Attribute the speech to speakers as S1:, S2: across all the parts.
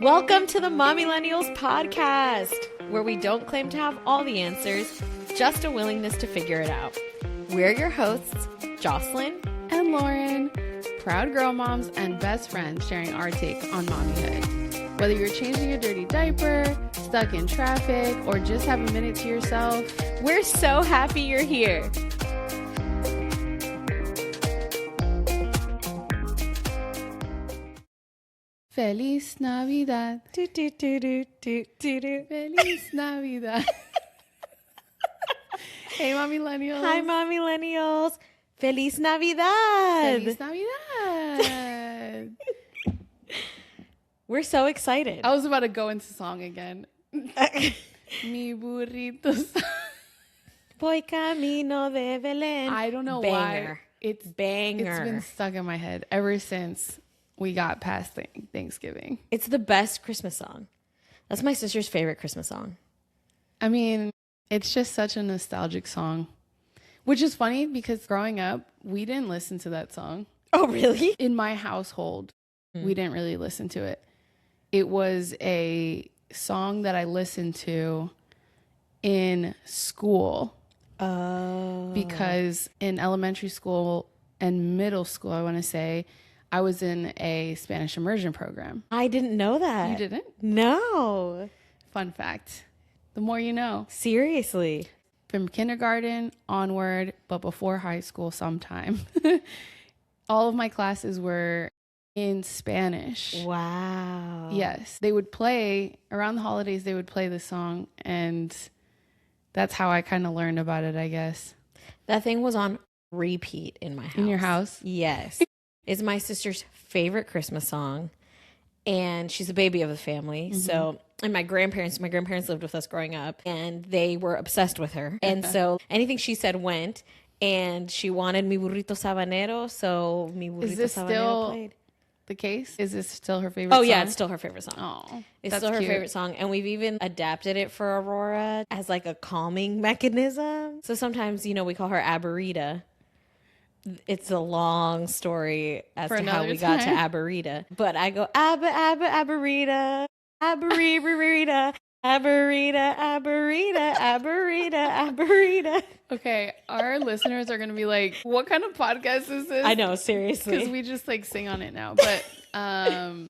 S1: Welcome to the Mamilennials podcast, where we don't claim to have all the answers, just a willingness to figure it out. We're your hosts, Jocelyn
S2: and Lauren, proud girl moms and best friends sharing our take on mommyhood. Whether you're changing a dirty diaper, stuck in traffic, or just have a minute to yourself,
S1: we're so happy you're here.
S2: Feliz Navidad.
S1: Do, do, do, do, do, do, do.
S2: Feliz Navidad. Hey, Mamilennials.
S1: Hi, Mamilennials. Feliz Navidad.
S2: Feliz Navidad.
S1: We're so excited.
S2: I was about to go into song again. Mi burrito.
S1: Voy camino de Belén.
S2: I don't know why. It's been stuck in my head ever since we got past Thanksgiving.
S1: It's the best Christmas song. That's my sister's favorite Christmas song.
S2: I mean, it's just such a nostalgic song, which is funny because growing up, we didn't listen to that song.
S1: Oh, really?
S2: In my household, we didn't really listen to it. It was a song that I listened to in school.
S1: Oh.
S2: Because in elementary school and middle school, I want to say, I was in a Spanish immersion program.
S1: I didn't know that.
S2: You didn't?
S1: No.
S2: Fun fact. The more you know.
S1: Seriously.
S2: From kindergarten onward, but before high school sometime. All of my classes were in Spanish.
S1: Wow.
S2: Yes. They would play, around the holidays, they would play the song. And that's how I kind of learned about it, I guess.
S1: That thing was on repeat in my house.
S2: In your house?
S1: Yes. It's my sister's favorite Christmas song. And she's a baby of the family. Mm-hmm. So, and my grandparents lived with us growing up. And they were obsessed with her. And so anything she said went. And she wanted Mi Burrito Sabanero. So Mi Burrito
S2: Is this
S1: Sabanero
S2: still
S1: played.
S2: The case? Is this still her favorite song?
S1: Oh, yeah, it's still her favorite song.
S2: Oh,
S1: it's still her favorite song. And we've even adapted it for Aurora as like a calming mechanism. So sometimes, you know, we call her Aburrida. It's a long story as to how we got to Aburrida. But I go, Aburrida, Aburrida, Aburrida, Aburrida, Aburrida, Aburrida.
S2: Okay, our listeners are going to be like, what kind of podcast is this?
S1: I know, seriously.
S2: Because we just like sing on it now. But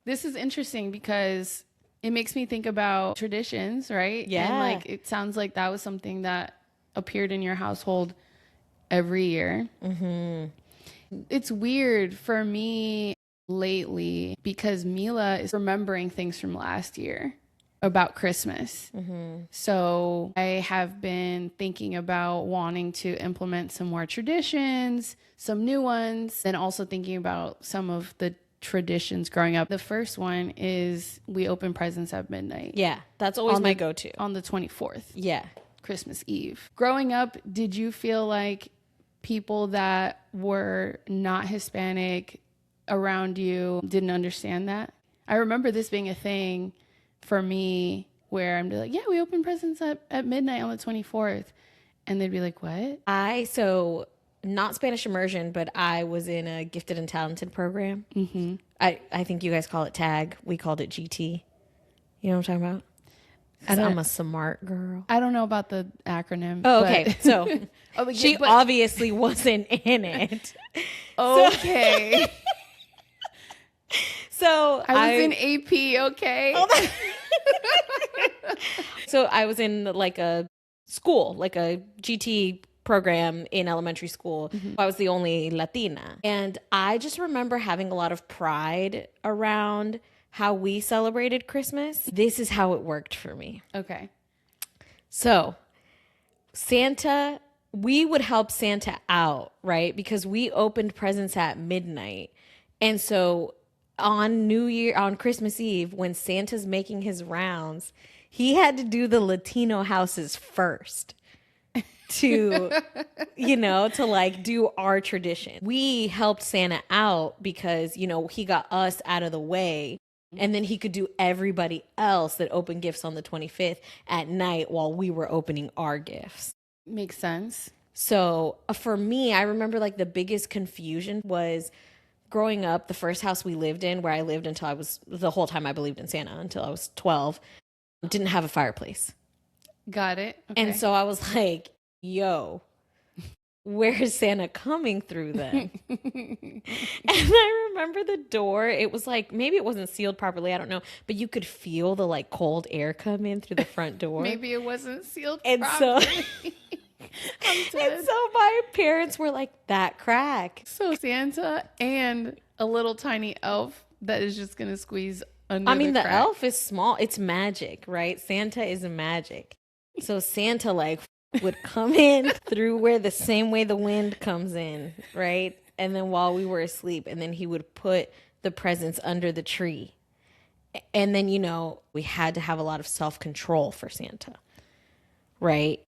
S2: this is interesting because it makes me think about traditions, right?
S1: Yeah.
S2: And like, it sounds like that was something that appeared in your household every year. Mm-hmm. It's weird for me lately because Mila is remembering things from last year about Christmas. Mm-hmm. So I have been thinking about wanting to implement some more traditions, some new ones, and also thinking about some of the traditions growing up. The first one is we open presents at midnight.
S1: Yeah, that's always my go-to.
S2: On the 24th.
S1: Yeah.
S2: Christmas Eve. Growing up, did you feel like people that were not Hispanic around you didn't understand that? I remember this being a thing for me where I'm like, yeah, we open presents at midnight on the 24th. And they'd be like, what?
S1: So not Spanish immersion, but I was in a gifted and talented program. Mm-hmm. I think you guys call it TAG. We called it GT. You know what I'm talking about? I'm a smart girl.
S2: I don't know about the acronym.
S1: Oh, okay. So she obviously wasn't in it.
S2: Okay.
S1: So
S2: I was in AP, okay?
S1: So I was in like a school, like a GT program in elementary school. Mm-hmm. I was the only Latina. And I just remember having a lot of pride around how we celebrated Christmas. This is how it worked for me.
S2: Okay.
S1: So Santa, we would help Santa out, right? Because we opened presents at midnight. And so on Christmas Eve, when Santa's making his rounds, he had to do the Latino houses first to, to like do our tradition. We helped Santa out because, he got us out of the way. And then he could do everybody else that opened gifts on the 25th at night while we were opening our gifts.
S2: Makes sense.
S1: So for me, I remember like the biggest confusion was growing up, the first house we lived in, where I lived until I was, the whole time I believed in Santa until I was 12, didn't have a fireplace.
S2: Got it. Okay.
S1: And so I was like, yo, where's Santa coming through then? And I remember the door, it was like, maybe it wasn't sealed properly, I don't know, but you could feel the like cold air come in through the front door.
S2: Maybe it wasn't sealed
S1: And
S2: properly.
S1: And so my parents were like, that crack.
S2: So Santa and a little tiny elf that is just going to squeeze under
S1: I mean, the
S2: crack.
S1: elf is small. It's magic, right? Santa is magic. So Santa like would come in through where the same way the wind comes in, right? And then while we were asleep, and then he would put the presents under the tree. And then, you know, we had to have a lot of self-control for Santa, right?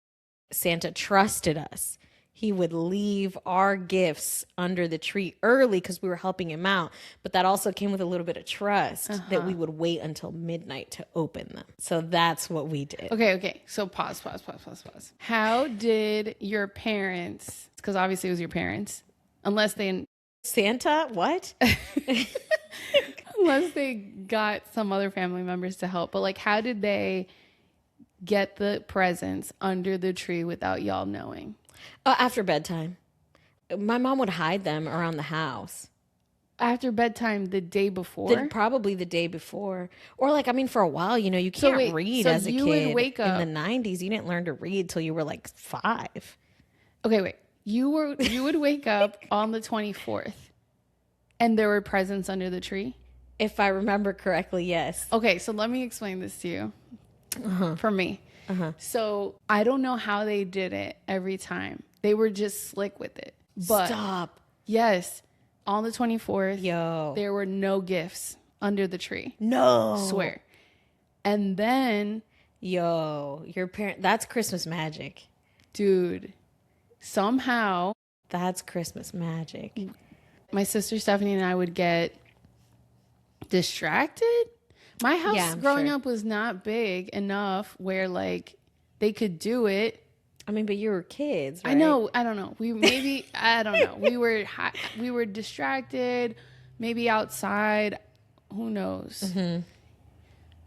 S1: Santa trusted us. He would leave our gifts under the tree early because we were helping him out. But that also came with a little bit of trust that we would wait until midnight to open them. So that's what we did.
S2: Okay. So pause. How did your parents, because obviously it was your parents, unless they
S1: Santa? What?
S2: unless they got some other family members to help, but like how did they get the presents under the tree without y'all knowing?
S1: After bedtime. My mom would hide them around the house.
S2: After bedtime the day before?
S1: Probably the day before. Or like, I mean, for a while, you know, you can't read as a kid.
S2: Would wake up
S1: in the 90s. You didn't learn to read till you were like 5.
S2: Okay, wait. You would wake up on the 24th and there were presents under the tree?
S1: If I remember correctly, yes.
S2: Okay, so let me explain this to you. For me. So I don't know how they did it every time. They were just slick with it. But
S1: Stop.
S2: yes, on the 24th,
S1: Yo.
S2: there were no gifts under the tree.
S1: No.
S2: Swear. And then,
S1: Yo, your parent, that's Christmas magic.
S2: dude, somehow
S1: That's Christmas magic.
S2: my sister Stephanie and I would get distracted. My house growing up was not big enough where like they could do it.
S1: I mean, but you were kids, right?
S2: I know. I don't know. I don't know. We were distracted, maybe outside. Who knows?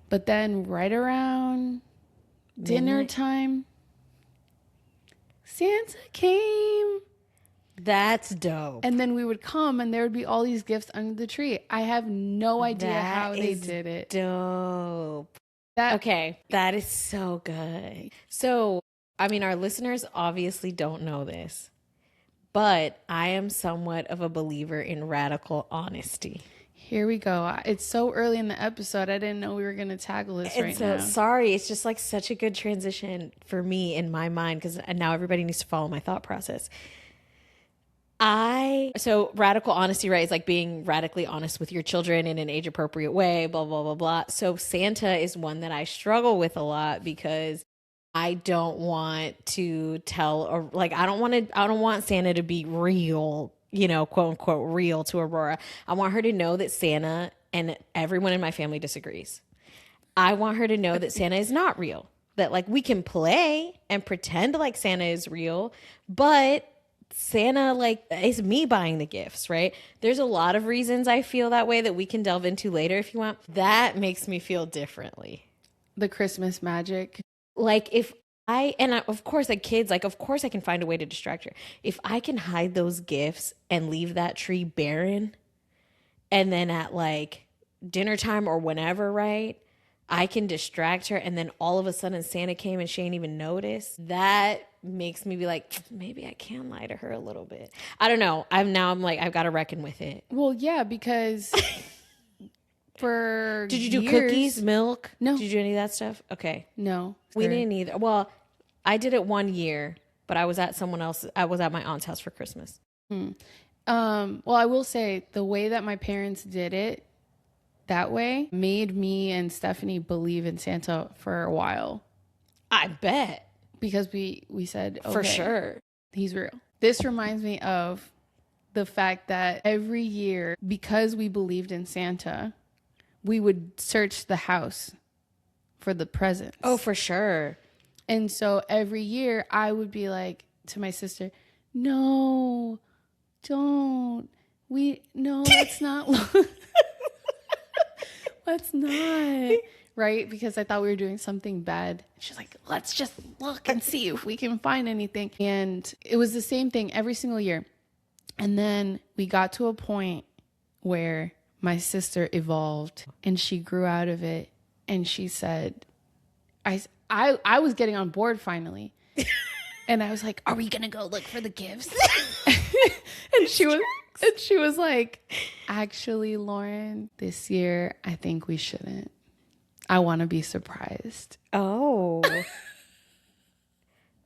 S2: But then right around dinner time, Santa came.
S1: That's dope.
S2: And then we would come and there would be all these gifts under the tree. I have no idea how they did it.
S1: Dope. Okay, that is so good. So, I mean, our listeners obviously don't know this, but I am somewhat of a believer in radical honesty.
S2: Here we go. It's so early in the episode. I didn't know we were going to tackle this right now.
S1: Sorry, it's just like such a good transition for me in my mind because now everybody needs to follow my thought process. So radical honesty, right, is like being radically honest with your children in an age appropriate way, blah, blah, blah, blah. So Santa is one that I struggle with a lot because I don't want to I don't want Santa to be real, you know, quote unquote real to Aurora. I want her to know that Santa and everyone in my family disagrees. I want her to know that Santa is not real, that like we can play and pretend like Santa is real, but Santa like is me buying the gifts, right? There's a lot of reasons I feel that way that we can delve into later if you want. That makes me feel differently.
S2: The Christmas magic.
S1: Like of course, like kids, like of course I can find a way to distract her. If I can hide those gifts and leave that tree barren, and then at like dinner time or whenever, right? I can distract her, and then all of a sudden Santa came and she ain't even noticed. That makes me be like, maybe I can lie to her a little bit. I don't know. I'm like, I've got to reckon with it.
S2: Well, yeah, because for
S1: Did you do
S2: years,
S1: cookies, milk?
S2: No.
S1: Did you do any of that stuff? Okay.
S2: No.
S1: We didn't either. Well, I did it one year, but I was at my aunt's house for Christmas.
S2: Well, I will say the way that my parents did it that way made me and Stephanie believe in Santa for a while.
S1: I bet.
S2: Because we said, okay,
S1: for sure,
S2: he's real. This reminds me of the fact that every year, because we believed in Santa, we would search the house for the presents.
S1: Oh, for sure.
S2: And so every year I would be like to my sister, no, don't. No, let's not. Let's not. Right? Because I thought we were doing something bad. She's like, let's just look and see if we can find anything. And it was the same thing every single year. And then we got to a point where my sister evolved and she grew out of it. And she said, I was getting on board finally. And I was like, are we going to go look for the gifts? and she was like, actually, Lauren, this year, I think we shouldn't. I want to be surprised.
S1: Oh.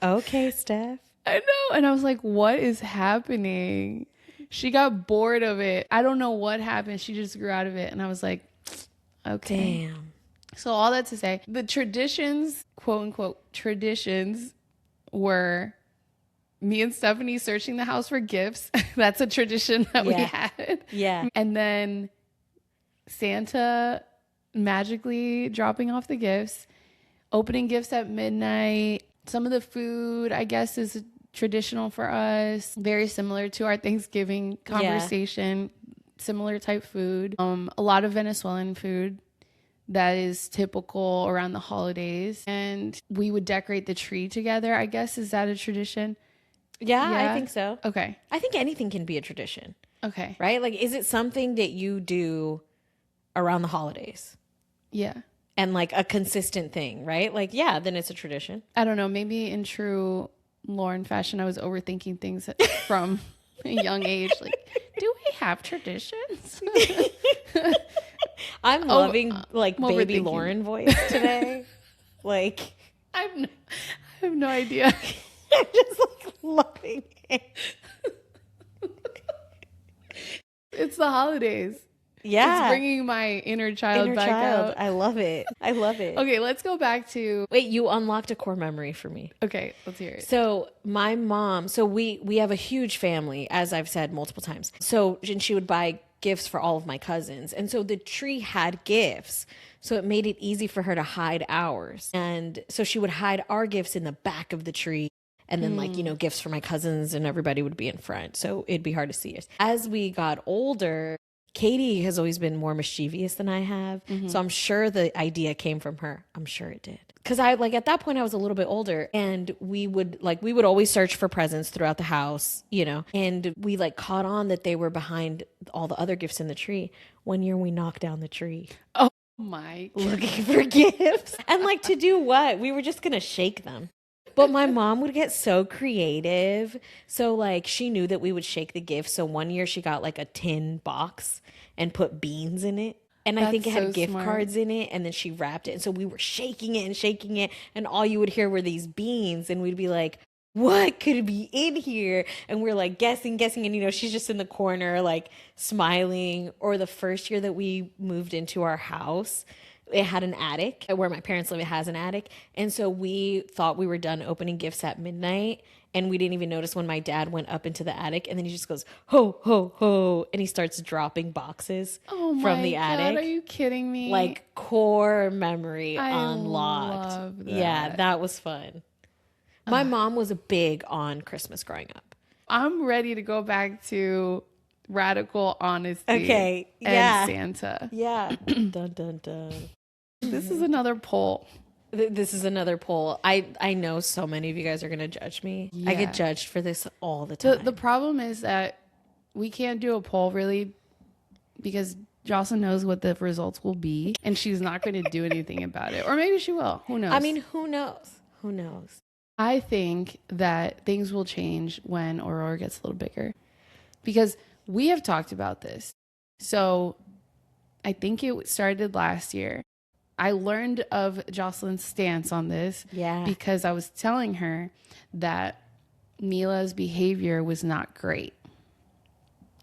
S1: Okay, Steph.
S2: I know. And I was like, what is happening? She got bored of it. I don't know what happened. She just grew out of it. And I was like, okay.
S1: Damn.
S2: So all that to say, the traditions, quote unquote, traditions were me and Stephanie searching the house for gifts. That's a tradition that we had.
S1: Yeah.
S2: And then Santa magically dropping off the gifts, opening gifts at midnight. Some of the food, I guess, is traditional for us. Very similar to our Thanksgiving conversation. Similar type food. A lot of Venezuelan food that is typical around the holidays. And we would decorate the tree together, I guess. Is that a tradition?
S1: Yeah, I think so.
S2: Okay.
S1: I think anything can be a tradition.
S2: Okay.
S1: Right? Like, is it something that you do around the holidays?
S2: Yeah.
S1: And like a consistent thing, right? Like, yeah, then it's a tradition.
S2: I don't know. Maybe in true Lauren fashion, I was overthinking things from a young age. Like, do we have traditions?
S1: I'm loving like baby Lauren voice today. Like,
S2: I have no idea.
S1: I'm just like loving it.
S2: It's the holidays.
S1: Yeah.
S2: It's bringing my inner child back out.
S1: I love it. I love it.
S2: Okay, let's go back to...
S1: Wait, you unlocked a core memory for me.
S2: Okay, let's hear it.
S1: So my mom, we have a huge family, as I've said multiple times. And she would buy gifts for all of my cousins. And so the tree had gifts. So it made it easy for her to hide ours. And so she would hide our gifts in the back of the tree. And then gifts for my cousins and everybody would be in front. So it'd be hard to see us. As we got older, Katie has always been more mischievous than I have. Mm-hmm. So I'm sure the idea came from her. I'm sure it did. Because at that point I was a little bit older and we would always search for presents throughout the house, and we caught on that they were behind all the other gifts in the tree. One year we knocked down the tree.
S2: Oh my.
S1: Looking for gifts. And to do what? We were just going to shake them. But my mom would get so creative. So she knew that we would shake the gifts. So one year she got a tin box and put beans in it. And I think it had gift cards in it. And then she wrapped it. And so we were shaking it and shaking it. And all you would hear were these beans. And we'd be like, what could be in here? And we're guessing. And, she's just in the corner, smiling. Or the first year that we moved into our house, it had an attic. Where my parents live, it has an attic. And so we thought we were done opening gifts at midnight. And we didn't even notice when my dad went up into the attic. And then he just goes, ho, ho, ho. And he starts dropping boxes from the attic.
S2: Are you kidding me?
S1: Core memory unlocked.
S2: Love that.
S1: Yeah, that was fun. My mom was big on Christmas growing up.
S2: I'm ready to go back to radical honesty.
S1: Okay.
S2: And Santa.
S1: Yeah. Dun, dun, dun.
S2: This is another poll.
S1: This is another poll. I know so many of you guys are going to judge me. Yeah. I get judged for this all the time.
S2: The problem is that we can't do a poll really because Jocelyn knows what the results will be and she's not going to do anything about it. Or maybe she will. Who knows?
S1: I mean, who knows? Who knows?
S2: I think that things will change when Aurora gets a little bigger because we have talked about this. So I think it started last year. I learned of Jocelyn's stance on this because I was telling her that Mila's behavior was not great.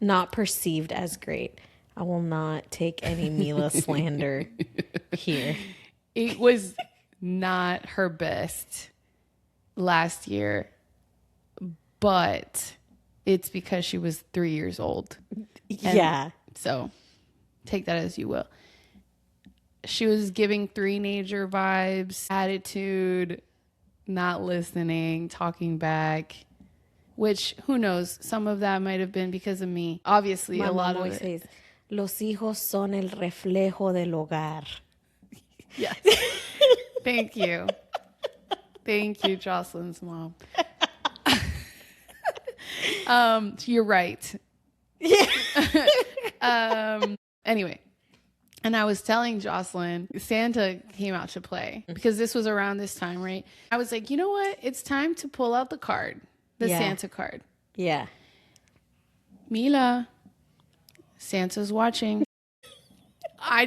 S1: Not perceived as great. I will not take any Mila slander here.
S2: It was not her best last year, but it's because she was 3 years old.
S1: Yeah.
S2: So take that as you will. She was giving teenager vibes, attitude, not listening, talking back. which who knows? Some of that might have been because of me. Obviously,
S1: My
S2: a lot
S1: mom
S2: of
S1: always
S2: it.
S1: says, "Los hijos son el reflejo del hogar."
S2: Yes. Thank you. Thank you, Jocelyn's mom. You're right.
S1: Yeah.
S2: Anyway, and I was telling Jocelyn, Santa came out to play because this was around this time, right? I was like, you know what? It's time to pull out the card, the
S1: Yeah.
S2: Santa card.
S1: Yeah.
S2: Mila, Santa's watching. I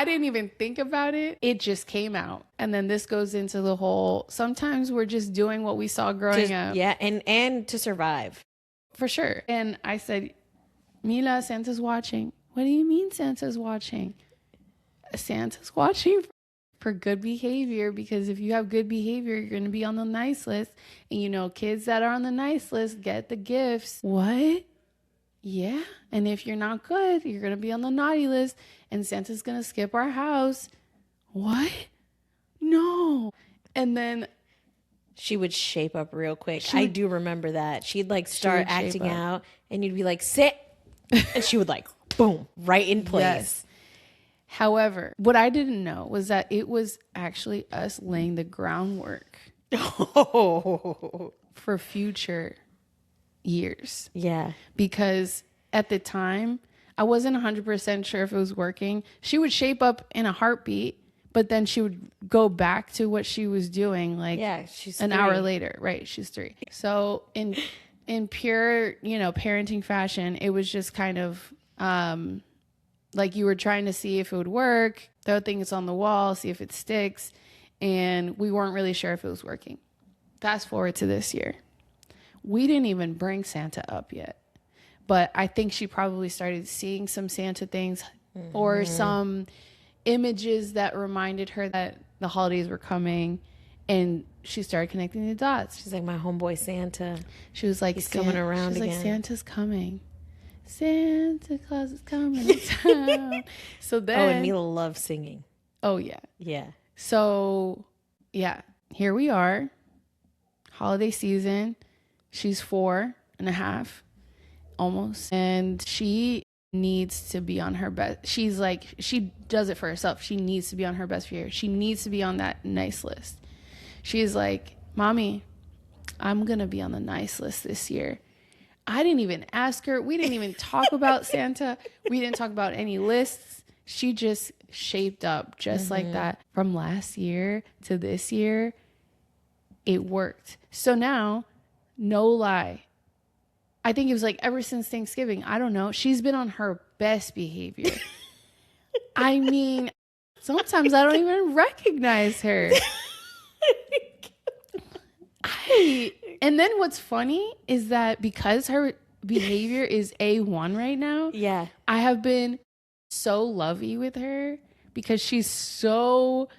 S2: didn't even think about it. It just came out. And then this goes into the whole, sometimes we're just doing what we saw growing up.
S1: Yeah. And to survive.
S2: For sure. And I said, Mila, Santa's watching. What do you mean Santa's watching? Santa's watching for good behavior, because if you have good behavior, you're going to be on the nice list. And you know, kids that are on the nice list get the gifts. What? Yeah. And if you're not good, you're going to be on the naughty list and Santa's going to skip our house. What? No. And then
S1: She would shape up real quick. I do remember that. She'd like start
S2: would shape
S1: acting
S2: up.
S1: out and you'd be like, sit. And she would like, boom, right in place.
S2: Yes. However, what I didn't know was that it was actually us laying the groundwork
S1: Oh.
S2: for future years.
S1: Yeah.
S2: Because at the time, I wasn't 100% sure if it was working. She would shape up in a heartbeat, but then she would go back to what she was doing like
S1: Yeah. She's
S2: an
S1: 3.
S2: hour later. Right. She's 3. So in pure, parenting fashion, it was just kind of like you were trying to see if it would work, throw things on the wall, see if it sticks. And we weren't really sure if it was working. Fast forward to this year. We didn't even bring Santa up yet. But I think she probably started seeing some Santa things or some images that reminded her that the holidays were coming. And she started connecting the dots.
S1: She's like, my homeboy Santa.
S2: She was like,
S1: He's coming around
S2: she's
S1: again.
S2: like, Santa's coming. Santa Claus is coming to town. So then,
S1: Oh, and Mila loves singing.
S2: oh yeah.
S1: Yeah.
S2: So yeah, here we are, holiday season. She's 4.5, almost, and she needs to be on her best. She's like, she does it for herself. She needs to be on her best behavior. She needs to be on that nice list. She's like, Mommy, I'm gonna be on the nice list this year. I didn't even ask her. We didn't even talk about Santa. We didn't talk about any lists. She just shaped up just like that. From last year to this year, it worked. So now, no lie, I think it was like ever since Thanksgiving, I don't know, she's been on her best behavior. I mean, sometimes I don't even recognize her. And then what's funny is that because her behavior is A1 right now,
S1: Yeah.
S2: I have been so lovey with her because she's so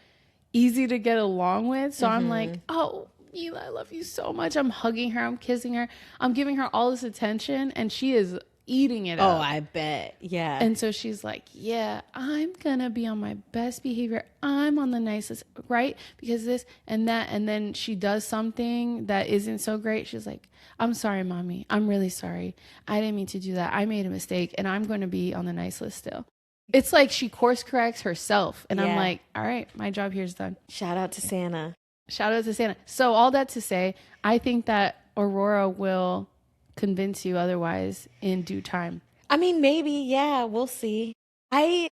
S2: easy to get along with. So I'm like, oh, Mila, I love you so much. I'm hugging her. I'm kissing her. I'm giving her all this attention and she is eating it up.
S1: Oh, I bet. Yeah.
S2: And so she's like, yeah, I'm going to be on my best behavior. I'm on the nicest, right? Because this and that. And then she does something that isn't so great. She's like, I'm sorry, Mommy. I'm really sorry. I didn't mean to do that. I made a mistake and I'm going to be on the nice list still. It's like she course corrects herself. And I'm
S1: Yeah.
S2: like, all right, my job here is done.
S1: Shout out to Santa.
S2: Shout out to Santa. So all that to say, I think that Aurora will convince you otherwise in due time.
S1: I mean, maybe, yeah, we'll see. I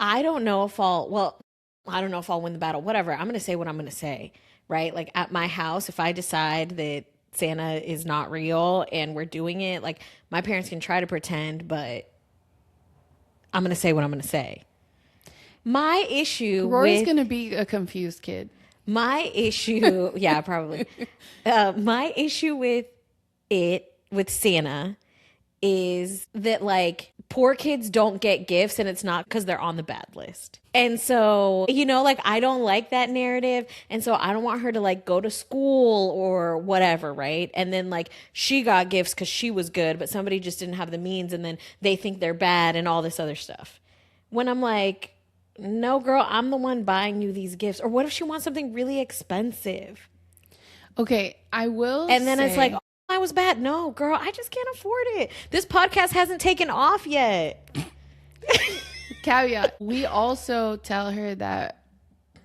S1: don't know if I don't know if I'll win the battle. Whatever. I'm going to say what I'm going to say, right? Like at my house, if I decide that Santa is not real and we're doing it, like my parents can try to pretend, but I'm going to say what I'm going to say. My issue
S2: Rory's
S1: with
S2: going to be a confused kid.
S1: my issue, yeah, probably. My issue with Santa is that like poor kids don't get gifts and it's not because they're on the bad list. And so, like I don't like that narrative. And so I don't want her to like go to school or whatever, right? And then like she got gifts because she was good, but somebody just didn't have the means and then they think they're bad and all this other stuff. When I'm like, no, girl, I'm the one buying you these gifts. Or what if she wants something really expensive?
S2: Okay, I will
S1: And then it's
S2: say-
S1: like, I was bad. No, girl, I just can't afford it. This podcast hasn't taken off yet.
S2: Caveat. We also tell her that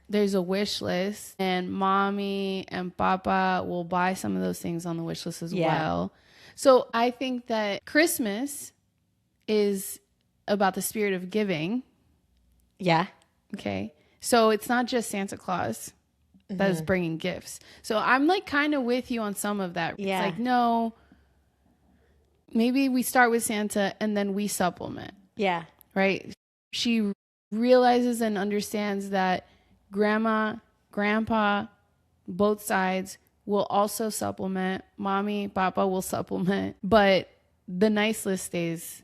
S2: there's a wish list, and mommy and papa will buy some of those things on the wish list as well. So I think that Christmas is about the spirit of giving.
S1: Yeah.
S2: Okay. So it's not just Santa Claus that is bringing gifts. So I'm like kind of with you on some of that.
S1: Yeah.
S2: It's like, no, maybe we start with Santa and then we supplement.
S1: Yeah.
S2: Right. She realizes and understands that grandma, grandpa, both sides will also supplement. Mommy, papa will supplement. But the nice list stays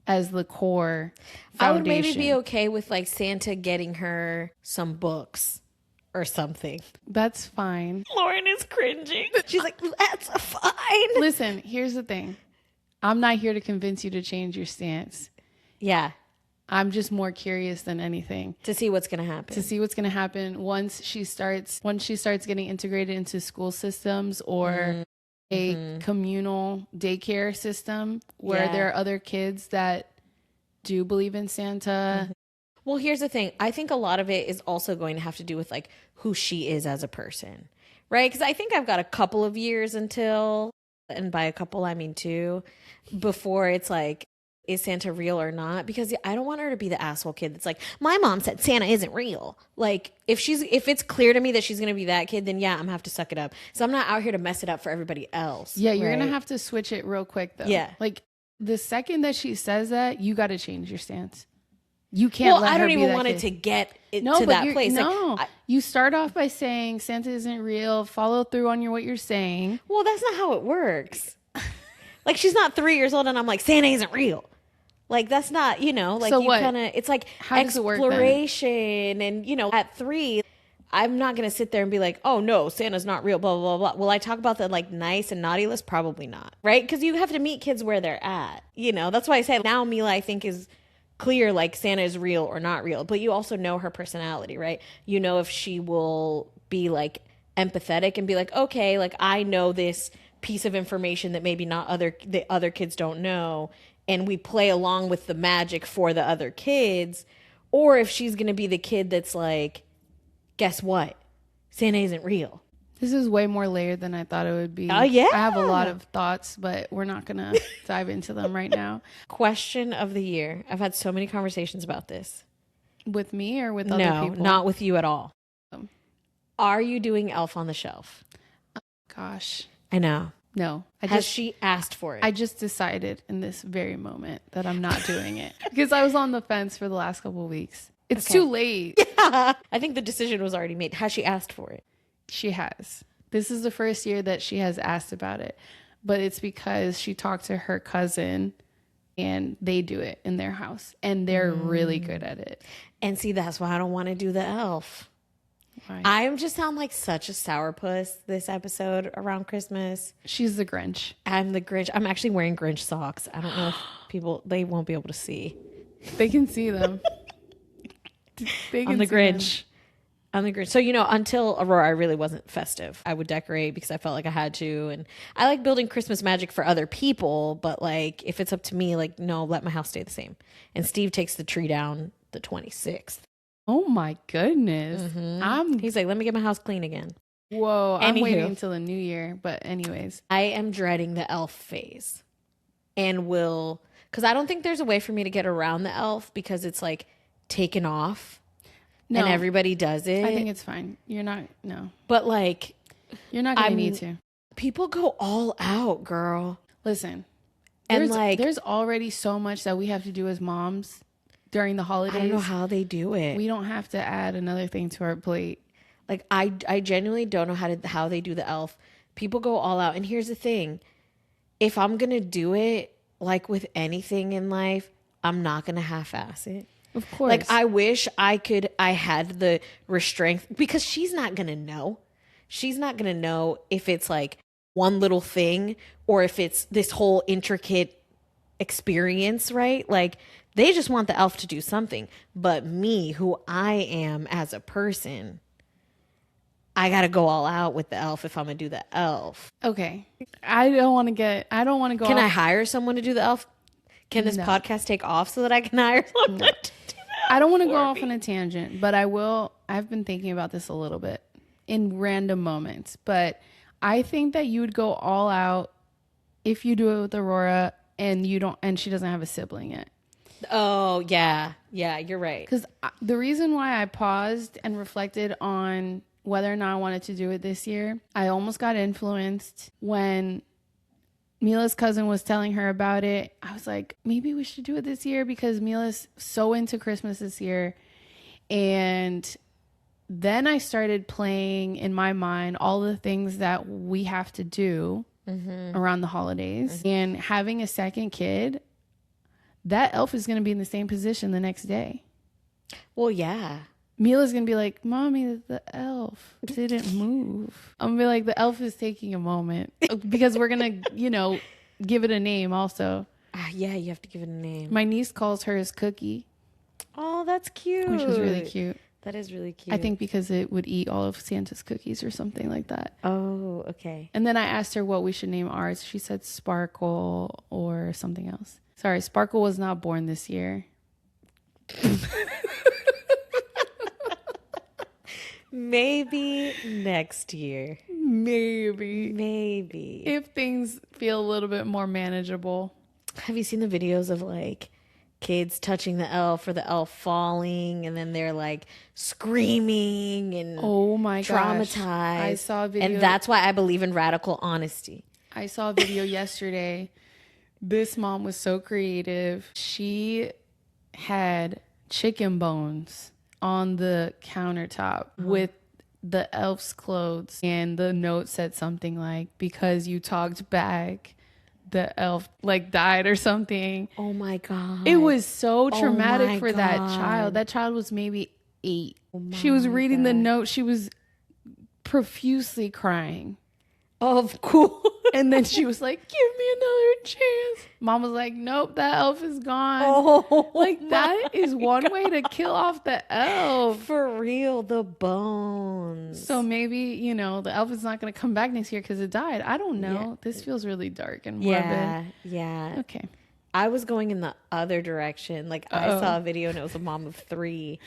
S2: as the core foundation.
S1: I would maybe be okay with like Santa getting her some books or something.
S2: That's fine.
S1: Lauren is cringing. She's like, that's fine.
S2: Listen, here's the thing. I'm not here to convince you to change your stance.
S1: Yeah.
S2: I'm just more curious than anything.
S1: To see what's going to happen.
S2: To see what's going to happen once she starts getting integrated into school systems or a communal daycare system where there are other kids that do believe in Santa.
S1: Well, here's the thing. I think a lot of it is also going to have to do with like who she is as a person, right? Because I think I've got a couple of years until, and by a couple I mean 2, before it's like, is Santa real or not? Because I don't want her to be the asshole kid that's like, my mom said Santa isn't real. Like if it's clear to me that she's going to be that kid, then yeah, I'm gonna have to suck it up. So I'm not out here to mess it up for everybody else.
S2: Yeah, you're going to have to switch it real quick though.
S1: Yeah.
S2: Like the second that she says that, you got to change your stance. You can't let her be that kid.
S1: I don't even want it to get to that place.
S2: No,
S1: like,
S2: you start off by saying Santa isn't real. Follow through on what you're saying.
S1: Well, that's not how it works. Like she's not 3 years old and I'm like, Santa isn't real. Like that's not, like
S2: so
S1: you kind of, it's like
S2: how does it work
S1: exploration and, at 3, I'm not going to sit there and be like, oh no, Santa's not real, blah, blah, blah. Will I talk about the like nice and naughty list? Probably not. Right. Because you have to meet kids where they're at, that's why I say now Mila, I think is clear, like Santa is real or not real, but you also know her personality, right? You know, if she will be like empathetic and be like, okay, like I know this piece of information that maybe the other kids don't know. And we play along with the magic for the other kids, or if she's going to be the kid that's like, guess what? Santa isn't real.
S2: This is way more layered than I thought it would be.
S1: Oh, yeah.
S2: I have a lot of thoughts, but we're not going to dive into them right now.
S1: Question of the year. I've had so many conversations about this.
S2: With me or with other people?
S1: No, not with you at all. Are you doing Elf on the Shelf?
S2: Gosh.
S1: I know.
S2: No.
S1: Has she asked for it?
S2: I just decided in this very moment that I'm not doing it because I was on the fence for the last couple of weeks. It's too late.
S1: Yeah. I think the decision was already made. Has she asked for it?
S2: She has. This is the first year that she has asked about it, but it's because she talked to her cousin and they do it in their house and they're really good at it.
S1: And see, that's why I don't want to do the elf.
S2: Why?
S1: I just sound like such a sourpuss this episode around Christmas.
S2: She's the Grinch.
S1: I'm the Grinch. I'm actually wearing Grinch socks. I don't know if they won't be able to see.
S2: They can see them.
S1: I'm the Grinch. I'm the Grinch. So, until Aurora, I really wasn't festive. I would decorate because I felt like I had to. And I like building Christmas magic for other people. But like, if it's up to me, like, no, let my house stay the same. And Steve takes the tree down the 26th.
S2: Oh my goodness.
S1: He's like, let me get my house clean again.
S2: Whoa. I'm
S1: Anywho.
S2: waiting until the new year. But anyways.
S1: I am dreading the elf phase. And because I don't think there's a way for me to get around the elf because it's like taken off. No, and everybody does it.
S2: I think it's fine. No.
S1: But like.
S2: You're not going to need to.
S1: People go all out, girl.
S2: Listen.
S1: And
S2: there's already so much that we have to do as moms during the holidays.
S1: I don't know how they do it.
S2: We don't have to add another thing to our plate.
S1: Like I genuinely don't know how they do the elf. People go all out. And here's the thing. If I'm going to do it, like with anything in life, I'm not going to half-ass it.
S2: Of course.
S1: Like I wish I had the restraint because she's not going to know. She's not going to know if it's like one little thing or if it's this whole intricate experience, right? Like they just want the elf to do something. But me, who I am as a person, I gotta go all out with the elf if I'm gonna do the elf.
S2: Okay. I don't want to go
S1: Can I
S2: off.
S1: hire someone to do the elf? Can this
S2: No.
S1: podcast take off so that I can hire someone to do the elf?
S2: I don't want to go
S1: for
S2: off
S1: me?
S2: on a tangent, but I've been thinking about this a little bit in random moments, but I think that you would go all out if you do it with Aurora and she doesn't have a sibling yet.
S1: Oh, yeah. Yeah, you're right.
S2: Because the reason why I paused and reflected on whether or not I wanted to do it this year, I almost got influenced when Mila's cousin was telling her about it. I was like, maybe we should do it this year because Mila's so into Christmas this year. And then I started playing in my mind all the things that we have to do around the holidays. And having a second kid, that elf is going to be in the same position the next day.
S1: Well, yeah.
S2: Mila's going to be like, Mommy, the elf didn't move. I'm going to be like, the elf is taking a moment because we're going to, give it a name also.
S1: Yeah, you have to give it a name.
S2: My niece calls hers Cookie,
S1: Oh, that's cute.
S2: which is really cute.
S1: That is really cute.
S2: I think because it would eat all of Santa's cookies or something like that.
S1: Oh, okay.
S2: And then I asked her what we should name ours. She said Sparkle or something else. Sorry, Sparkle was not born this year.
S1: Maybe next year. Maybe.
S2: If things feel a little bit more manageable.
S1: Have you seen the videos of like kids touching the elf or the elf falling and then they're like screaming and
S2: Oh my gosh.
S1: traumatized?
S2: I saw a video.
S1: And that's why I believe in radical honesty.
S2: I saw a video yesterday. This mom was so creative. She had chicken bones on the countertop with the elf's clothes. And the note said something like, because you talked back, the elf like died or something.
S1: Oh my God.
S2: It was so traumatic
S1: my
S2: for that
S1: God.
S2: child. That child was maybe 8. She was reading the note. She was profusely crying.
S1: Of course.
S2: And then she was like, give me another chance. Mom was like, nope, that elf is gone.
S1: Oh,
S2: Like, that is one way to kill off the elf.
S1: for real, the bones.
S2: So maybe, the elf is not going to come back next year because it died. I don't know.
S1: Yeah.
S2: This feels really dark and morbid.
S1: Yeah.
S2: Okay.
S1: I was going in the other direction. Like I saw a video and it was a mom of 3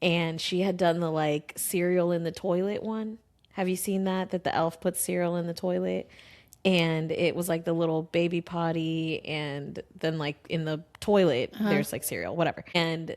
S1: and she had done the like cereal in the toilet one. Have you seen that the elf puts cereal in the toilet? And it was like the little baby potty, and then like in the toilet there's like cereal, whatever. And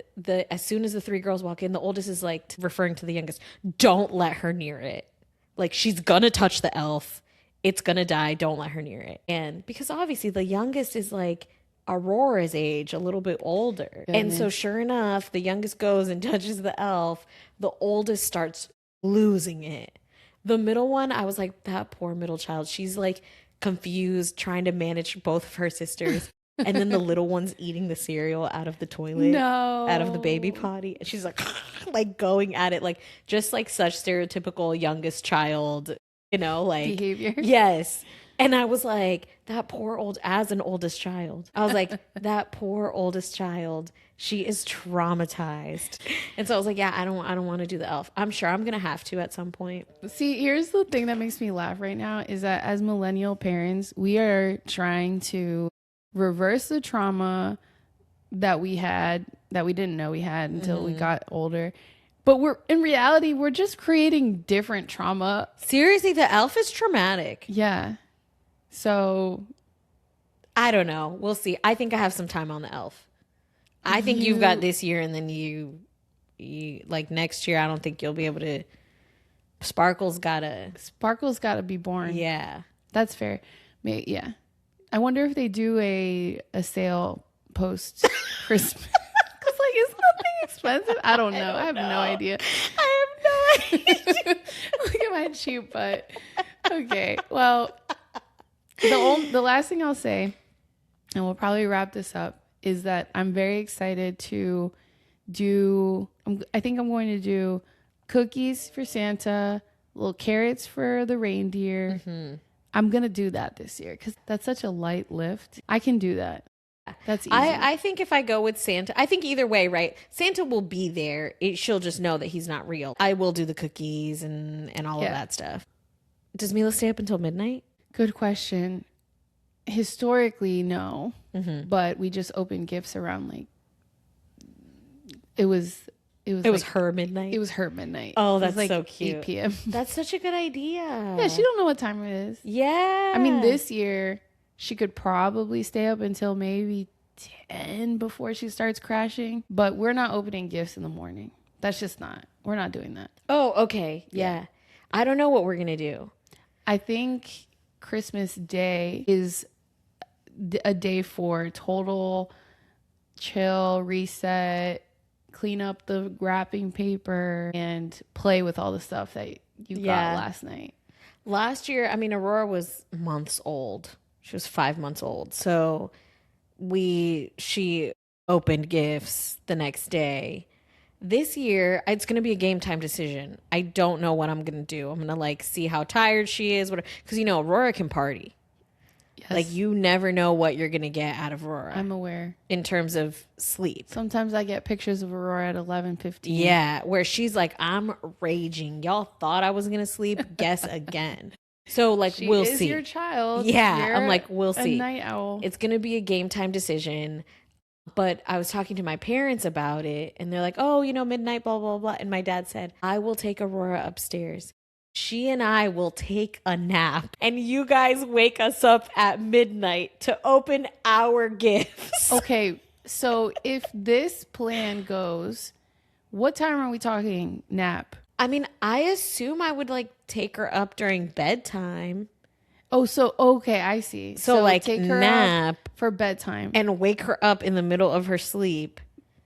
S1: as soon as the 3 girls walk in, the oldest is like referring to the youngest, don't let her near it. Like she's gonna touch the elf, it's gonna die, don't let her near it. And because obviously the youngest is like Aurora's age, a little bit older. And so sure enough, the youngest goes and touches the elf, the oldest starts losing it. The middle one, I was like, that poor middle child. She's like confused, trying to manage both of her sisters. And then the little one's eating the cereal out of the toilet, out of the baby potty. And she's like, like going at it, like just like such stereotypical youngest child, like
S2: Behavior.
S1: Yes. And I was like, as an oldest child, I was like, that poor oldest child, she is traumatized. And so I was like, yeah, I don't want to do the elf. I'm sure I'm going to have to at some point.
S2: See, here's the thing that makes me laugh right now is that as millennial parents, we are trying to reverse the trauma that we had, that we didn't know we had until we got older. But in reality, we're just creating different trauma.
S1: Seriously, the elf is traumatic.
S2: Yeah. So
S1: I don't know. We'll see. I think I have some time on the elf. I think you've got this year, and then you like next year, I don't think you'll be able to. Sparkle's gotta
S2: be born.
S1: Yeah.
S2: That's fair. Yeah. I wonder if they do a sale post Christmas. Because like, is nothing expensive? I don't know. I have no idea.
S1: I have no idea.
S2: Look at my cheap butt. Okay. Well, the last thing I'll say, and we'll probably wrap this up, is that I'm very excited to I think I'm going to do cookies for Santa, little carrots for the reindeer. I'm going to do that this year because that's such a light lift. I can do that. That's easy.
S1: I think if I go with Santa, I think either way, right? Santa will be there. She'll just know that he's not real. I will do the cookies and all of that stuff. Does Mila stay up until midnight?
S2: Good question. Historically, no. But we just opened gifts around like it was
S1: her midnight.
S2: It was her midnight.
S1: Oh, that's
S2: like
S1: so cute.
S2: 8 p.m.
S1: That's such a good idea.
S2: Yeah, she don't know what time it is.
S1: Yeah.
S2: I mean, this year she could probably stay up until maybe 10 before she starts crashing. But we're not opening gifts in the morning. That's just not. We're not doing that.
S1: Oh, okay. Yeah. I don't know what we're gonna do.
S2: I think Christmas Day is a day for total chill, reset, clean up the wrapping paper, and play with all the stuff that you got last night.
S1: Last year, I mean, Aurora was months old. She was 5 months old. So she opened gifts the next day. This year, it's going to be a game time decision. I don't know what I'm going to do. I'm going to like see how tired she is. Because, Aurora can party. Yes. Like, you never know what you're going to get out of Aurora.
S2: I'm aware.
S1: In terms of sleep.
S2: Sometimes I get pictures of Aurora at 11:15.
S1: Yeah, where she's like, I'm raging. Y'all thought I was going to sleep? Guess again. So, like, we'll see.
S2: She is your child.
S1: Yeah,
S2: You're
S1: I'm like, we'll see.
S2: A night owl.
S1: It's going to be a game time decision. But I was talking to my parents about it, and they're like, oh, midnight, blah, blah, blah. And my dad said, I will take Aurora upstairs. She and I will take a nap, and you guys wake us up at midnight to open our gifts.
S2: Okay, so if this plan goes, what time are we talking nap?
S1: I mean, I assume I would like take her up during bedtime.
S2: Oh, so okay, I see.
S1: So like
S2: take her
S1: nap
S2: up for bedtime
S1: and wake her up in the middle of her sleep.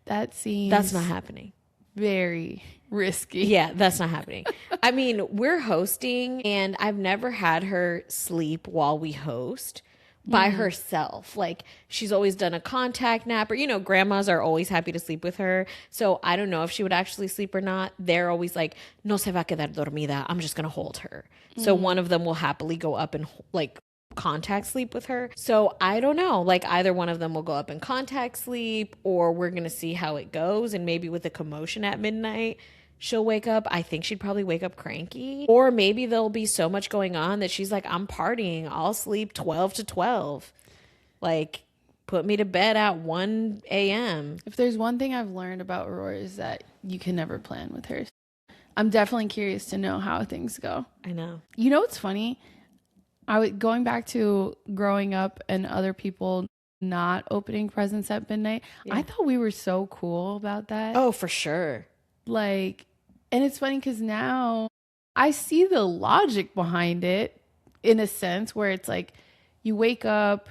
S2: That's
S1: not happening.
S2: Very risky.
S1: Yeah, that's not happening. I mean, we're hosting, and I've never had her sleep while we host by herself. Like, she's always done a contact nap, or grandmas are always happy to sleep with her. So I don't know if she would actually sleep or not. They're always like, no se va a quedar dormida. I'm just gonna hold her. So one of them will happily go up and like contact sleep with her. So I don't know, like either one of them will go up and contact sleep, or we're gonna see how it goes. And maybe with a commotion at midnight, she'll wake up. I think she'd probably wake up cranky, or maybe there'll be so much going on that she's like, I'm partying, I'll sleep 12 to 12, like put me to bed at 1 a.m.
S2: If there's one thing I've learned about Aurora is that you can never plan with her. I'm definitely curious to know how things go.
S1: I know.
S2: You know what's funny? Going back to growing up and other people not opening presents at midnight. Yeah. I thought we were so cool about that.
S1: Oh, for sure.
S2: Like, and it's funny because now I see the logic behind it in a sense where it's like you wake up,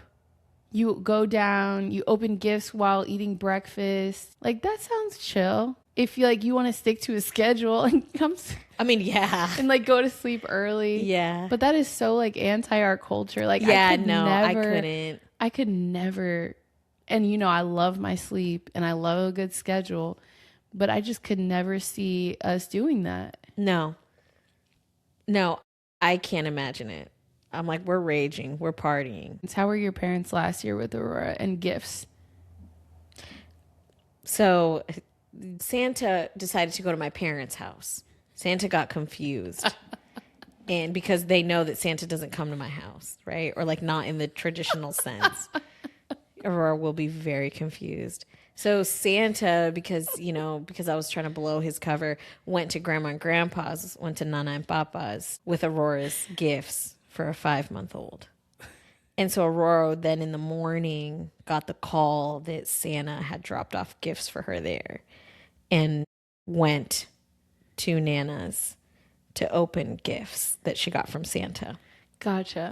S2: you go down, you open gifts while eating breakfast. Like, that sounds chill. If you want to stick to a schedule and and like go to sleep early.
S1: Yeah.
S2: But that is so like anti our culture. Like,
S1: yeah, I couldn't.
S2: I could never. And I love my sleep and I love a good schedule, but I just could never see us doing that.
S1: No, I can't imagine it. I'm like, we're raging, we're partying.
S2: How were your parents last year with Aurora and gifts?
S1: So Santa decided to go to my parents' house. Santa got confused. And because they know that Santa doesn't come to my house, right? Or like not in the traditional sense. Aurora will be very confused. So Santa, because I was trying to blow his cover, went to Grandma and Grandpa's, went to Nana and Papa's with Aurora's gifts for a 5-month-old. And so Aurora then in the morning got the call that Santa had dropped off gifts for her there and went to Nana's to open gifts that she got from Santa.
S2: Gotcha.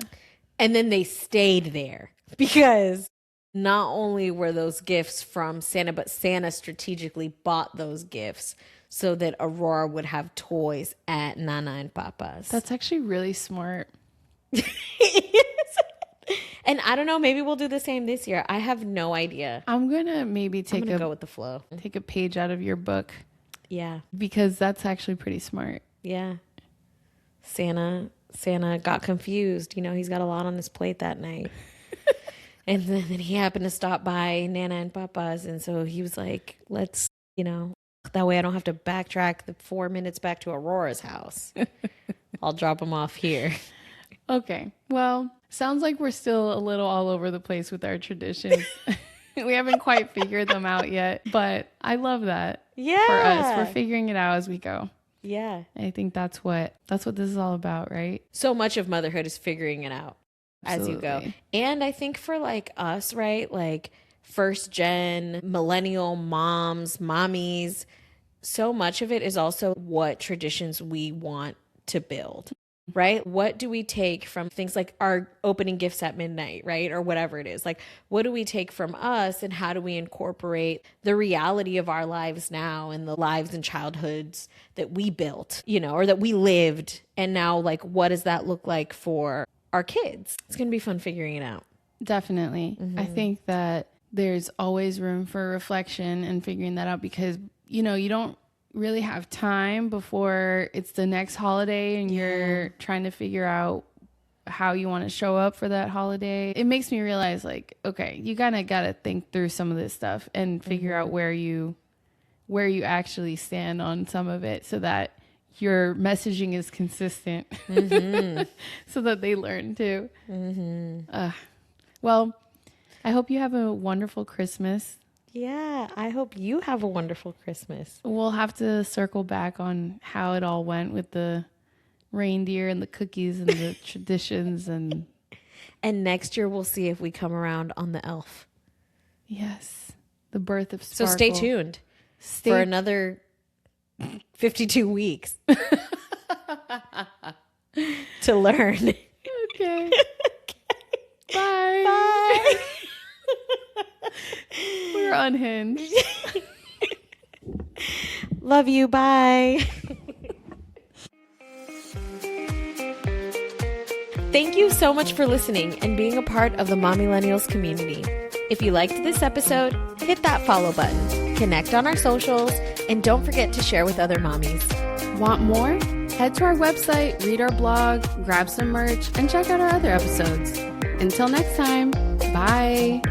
S1: And then they stayed there because not only were those gifts from Santa, but Santa strategically bought those gifts so that Aurora would have toys at Nana and Papa's.
S2: That's actually really smart.
S1: And I don't know, maybe we'll do the same this year. I have no idea.
S2: I'm going to maybe
S1: go with the flow.
S2: Take a page out of your book.
S1: Yeah.
S2: Because that's actually pretty smart.
S1: Yeah. Santa got confused. He's got a lot on his plate that night. And then he happened to stop by Nana and Papa's. And so he was like, let's, that way I don't have to backtrack the 4 minutes back to Aurora's house. I'll drop him off here.
S2: Okay. Well, sounds like we're still a little all over the place with our traditions. We haven't quite figured them out yet, but I love that.
S1: Yeah.
S2: For us, we're figuring it out as we go.
S1: Yeah.
S2: I think that's what this is all about, right?
S1: So much of motherhood is figuring it out as you go. And I think for like us, right? Like first gen millennial moms, mommies, so much of it is also what traditions we want to build. Right? What do we take from things like our opening gifts at midnight, right? Or whatever it is. Like, what do we take from us and how do we incorporate the reality of our lives now and the lives and childhoods that we built, or that we lived? And now, like, what does that look like for our kids? It's going to be fun figuring it out.
S2: Definitely. Mm-hmm. I think that there's always room for reflection and figuring that out because, you don't really have time before it's the next holiday and you're trying to figure out how you want to show up for that holiday. It makes me realize like, okay, you kind of got to think through some of this stuff and figure out where you actually stand on some of it so that your messaging is consistent so that they learn too. Well, I hope you have a wonderful Christmas.
S1: Yeah, I hope you have a wonderful Christmas.
S2: We'll have to circle back on how it all went with the reindeer and the cookies and the traditions and
S1: next year we'll see if we come around on the elf.
S2: Yes, the birth of Sparkle.
S1: So stay tuned for another 52 weeks to learn.
S2: Okay. Bye.
S1: Bye.
S2: We're unhinged.
S1: Love you. Bye. Thank you so much for listening and being a part of the Mamilennials community. If you liked this episode, hit that follow button, connect on our socials, and don't forget to share with other mommies.
S2: Want more? Head to our website, read our blog, grab some merch, and check out our other episodes. Until next time, bye.